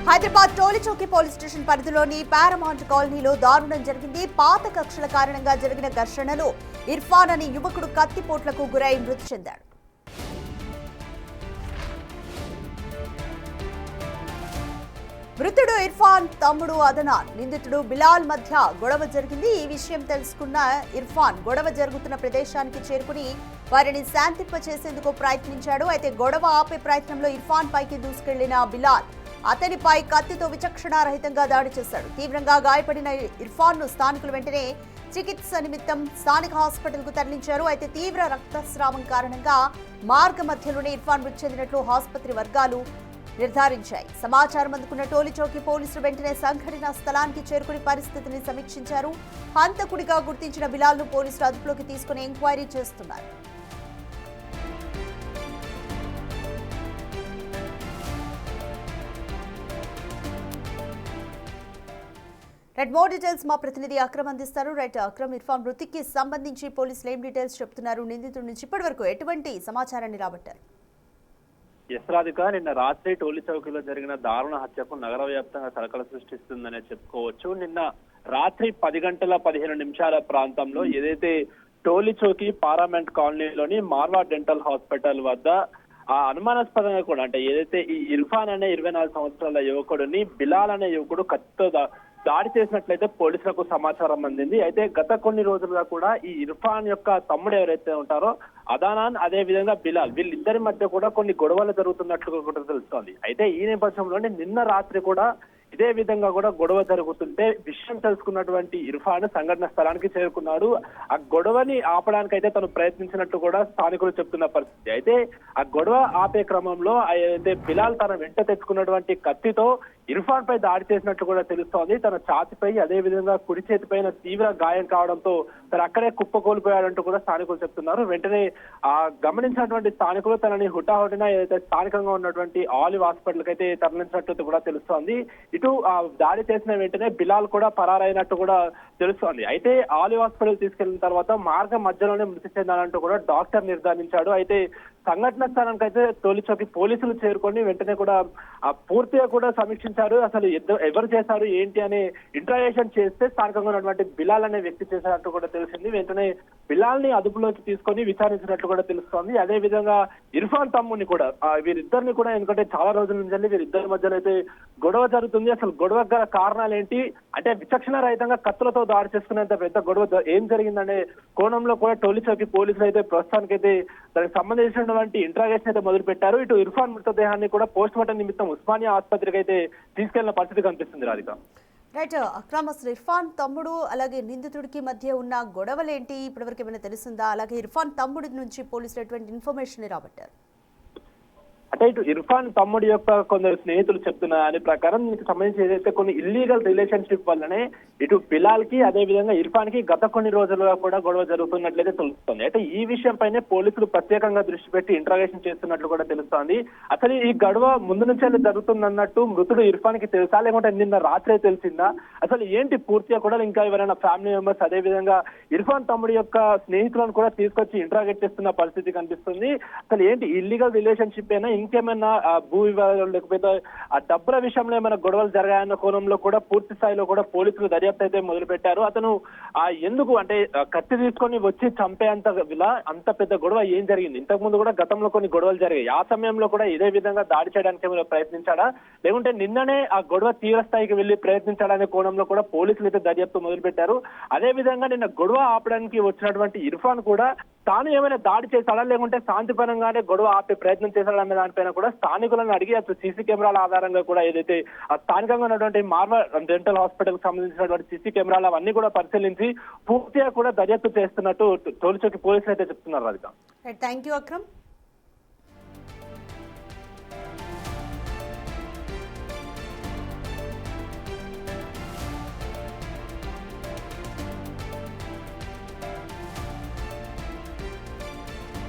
Hyderabad Tolichowki police station పరిధిలోని paramount కాలనీలో దారుణం జరిగింది. పాత కక్షల కారణంగా జరిగిన ఘర్షణలో ఇర్ఫాన్ అనే యువకుడు కత్తిపోట్లకు గురై మృతి చెందాడు. మృతుడు ఇర్ఫాన్ తమ్ముడు అదనాన్, నిందితుడు బిలాల్ మధ్య గొడవ జరిగింది. ఈ విషయం తెలుసుకున్న ఇర్ఫాన్ గొడవ జరుగుతున్న ప్రదేశానికి చేరుకుని వారిని శాంతింపచేసేందుకు ప్రయత్నించాడు. అయితే గొడవ ఆపే ప్రయత్నంలో ఇర్ఫాన్ పైకి దూసుకెళ్లిన బిలాల్ అతనిపై కత్తితో విచక్షణారహితంగా దాడి చేశాడు. తీవ్రంగా గాయపడిన ఇర్ఫాన్ ను స్థానికులు వెంటనే చికిత్స నిమిత్తం స్థానిక హాస్పిటల్ కు తరలించారు. అయితే తీవ్ర రక్తస్రావం కారణంగా మార్గ మధ్యలోనే ఇర్ఫాన్ మృతి చెందినట్లు ఆసుపత్రి వర్గాలు నిర్ధారించాయి. సమాచారం అందుకున్న టోలీచౌకి పోలీసులు వెంటనే సంఘటనా స్థలానికి చేరుకుని పరిస్థితిని సమీక్షించారు. హంతకుడిగా గుర్తించిన బిలాల్ ను పోలీసులు అదుపులోకి తీసుకుని ఎంక్వైరీ చేస్తున్నారు. రైట్, మోర్ డీటెయిల్స్ మా ప్రతినిధి అక్రమ్ అందిస్తారు. రైట్ అక్రమ్, ఇర్ఫాన్ మృతికి సంబంధించి పోలీసులు ఏం డీటెయిల్స్ చెప్తున్నారు? నిందితుడి నుంచి ఇప్పటి వరకు ఎటువంటి సమాచారాన్ని రాబట్టారు? రాధిక, నిన్న రాత్రి టోలీచౌకీలో జరిగిన దారుణ హత్యకు నగర వ్యాప్తంగా కలకలం సృష్టిస్తుందనే చెప్పుకోవచ్చు. నిన్న రాత్రి 10:15 ప్రాంతంలో ఏదైతే టోలీచౌకి పార్లమెంట్ కాలనీలోని మార్వా డెంటల్ హాస్పిటల్ వద్ద ఆ అనుమానాస్పదంగా కూడా అంటే ఏదైతే ఈ ఇర్ఫాన్ అనే 24 సంవత్సరాల యువకుడిని బిలాల్ అనే యువకుడు కత్తితో దాడి చేసినట్లయితే పోలీసులకు సమాచారం అందింది. అయితే గత కొన్ని రోజులుగా కూడా ఈ ఇర్ఫాన్ యొక్క తమ్ముడు ఎవరైతే ఉంటారో అదానాన్, అదే విధంగా బిలాల్, వీళ్ళిద్దరి మధ్య కూడా కొన్ని గొడవలు జరుగుతున్నట్లు కూడా తెలుస్తోంది. అయితే ఈ నేపథ్యంలోనే నిన్న రాత్రి కూడా ఇదే విధంగా కూడా గొడవ జరుగుతుంటే విషయం తెలుసుకున్నటువంటి ఇర్ఫాన్ సంఘటన స్థలానికి చేరుకున్నాడు. ఆ గొడవని ఆపడానికైతే తను ప్రయత్నించినట్టు కూడా స్థానికులు చెప్తున్న పరిస్థితి. అయితే ఆ గొడవ ఆపే క్రమంలో అయితే బిలాల్ తన వెంట తెచ్చుకున్నటువంటి కత్తితో ఇర్ఫాన్ పై దాడి చేసినట్లు కూడా తెలుస్తోంది. తన ఛాతిపై అదే విధంగా కుడి చేతిపైన తీవ్ర గాయం కావడంతో తను అక్కడే కుప్పకూలిపోయాడంటూ కూడా స్థానికులు చెప్తున్నారు. వెంటనే ఆ గమనించినటువంటి స్థానికులు తనని హుటాహుటిన ఏదైతే స్థానికంగా ఉన్నటువంటి ఆలివ్ హాస్పిటల్ అయితే తరలించినట్టు కూడా తెలుస్తోంది. ఇటు ఆ దాడి చేసిన వెంటనే బిలాల్ కూడా పరారైనట్టు కూడా తెలుస్తోంది. అయితే ఆలివ్ హాస్పిటల్ తీసుకెళ్లిన తర్వాత మార్గం మధ్యలోనే మృతి చెందాలంటూ కూడా డాక్టర్ నిర్ధారించాడు. అయితే సంఘటన స్థానానికి అయితే టోలీచౌకి పోలీసులు చేరుకొని వెంటనే కూడా పూర్తిగా కూడా సమీక్షించారు. అసలు ఎవరు చేశారు ఏంటి అనే ఇంట్రాగేషన్ చేస్తే స్థానికంగా ఉన్నటువంటి బిలాల్ అనే వ్యక్తి చేశారంటూ కూడా తెలిసింది. వెంటనే బిలాల్ ని అదుపులోకి తీసుకొని విచారించినట్లు కూడా తెలుస్తోంది. అదే విధంగా ఇర్ఫాన్ తమ్ముని కూడా వీరిద్దరిని కూడా, ఎందుకంటే చాలా రోజుల నుంచి వీరిద్దరి మధ్యలో అయితే గొడవ జరుగుతుంది. అసలు గొడవ గల కారణాలు ఏంటి అంటే విచక్షణ రహితంగా కత్తులతో దాడి చేసుకునేంత పెద్ద గొడవ ఏం జరిగిందనే కోణంలో కూడా టోలీచౌకి పోలీసులు అయితే ప్రస్తుతానికైతే దానికి సంబంధించినటువంటి ఇంట్రాగేషన్ అయితే మొదలు పెట్టారు. ఇటు ఇర్ఫాన్ మృతదేహాన్ని కూడా పోస్ట్ మార్టం నిమిత్తం ఉస్మానియా ఆసుపత్రికి అయితే తీసుకెళ్లిన పరిస్థితి కనిపిస్తుంది. రాధిక, రైట్ అక్రమ్, అసలు ఇర్ఫాన్ తమ్ముడు అలాగే నిందితుడికి మధ్య ఉన్న గొడవలేంటి ఇప్పటివరకు ఏమైనా తెలుస్తుందా? అలాగే ఇర్ఫాన్ తమ్ముడి నుంచి పోలీసులు ఎటువంటి ఇన్ఫర్మేషన్ రాబట్టారు? అంటే ఇటు ఇర్ఫాన్ తమ్ముడి యొక్క కొందరు స్నేహితులు చెప్తున్న దాని ప్రకారం దీనికి సంబంధించి ఏదైతే కొన్ని ఇల్లీగల్ రిలేషన్షిప్ వల్లనే ఇటు బిలాల్ కి అదే విధంగా ఇర్ఫాన్ కి గత కొన్ని రోజులుగా కూడా గొడవ జరుగుతున్నట్లయితే తెలుస్తోంది. అయితే ఈ విషయంపైనే పోలీసులు ప్రత్యేకంగా దృష్టి పెట్టి ఇంట్రాగేషన్ చేస్తున్నట్లు కూడా తెలుస్తోంది. అసలు ఈ గొడవ ముందు నుంచే జరుగుతుందన్నట్టు మృతుడు ఇర్ఫాన్ కి తెలుసా, లేకుంటే నిన్న రాత్రే తెలిసిందా, అసలు ఏంటి పూర్తిగా కూడా ఇంకా ఎవరైనా ఫ్యామిలీ మెంబర్స్ అదే విధంగా ఇర్ఫాన్ తమ్ముడి యొక్క స్నేహితులను కూడా తీసుకొచ్చి ఇంట్రాగేట్ చేస్తున్న పరిస్థితి కనిపిస్తుంది. అసలు ఏంటి ఇల్లీగల్ రిలేషన్షిప్ అయినా ఇంకేమైనా భూ వివాదాలు లేకపోతే ఆ డబ్బుల విషయంలో ఏమైనా గొడవలు జరగాయన్న కోణంలో కూడా పూర్తి స్థాయిలో కూడా పోలీసులు దర్యాప్తు అయితే మొదలు పెట్టారు. అతను ఎందుకు అంటే కత్తి తీసుకొని వచ్చి చంపేంత అంత పెద్ద గొడవ ఏం జరిగింది? ఇంతకు ముందు కూడా గతంలో కొన్ని గొడవలు జరిగాయి. ఆ సమయంలో కూడా ఇదే విధంగా దాడి చేయడానికి ఏమైనా ప్రయత్నించాడా, లేకుంటే నిన్ననే ఆ గొడవ తీవ్ర స్థాయికి వెళ్లి ప్రయత్నించాడనే కోణంలో కూడా పోలీసులు అయితే దర్యాప్తు మొదలు పెట్టారు. అదే విధంగా నిన్న గొడవ ఆపడానికి వచ్చినటువంటి ఇర్ఫాన్ కూడా తాను ఏమైనా దాడి చేశాడా, లేకుంటే శాంతిపరంగానే గొడవ ఆపే ప్రయత్నం చేశాడా అనే దానిపైన కూడా స్థానికులను అడిగి అసలు సీసీ కెమెరాల ఆధారంగా కూడా ఏదైతే ఆ స్థానికంగా ఉన్నటువంటి మార్వా డెంటల్ హాస్పిటల్ కి సంబంధించినటువంటి సీసీ కెమెరాలు అవన్నీ కూడా పరిశీలించి పూర్తిగా కూడా దర్యాప్తు చేస్తున్నట్టు టోలీచౌకి పోలీసులు అయితే చెప్తున్నారు. Radhika, thank you Akram.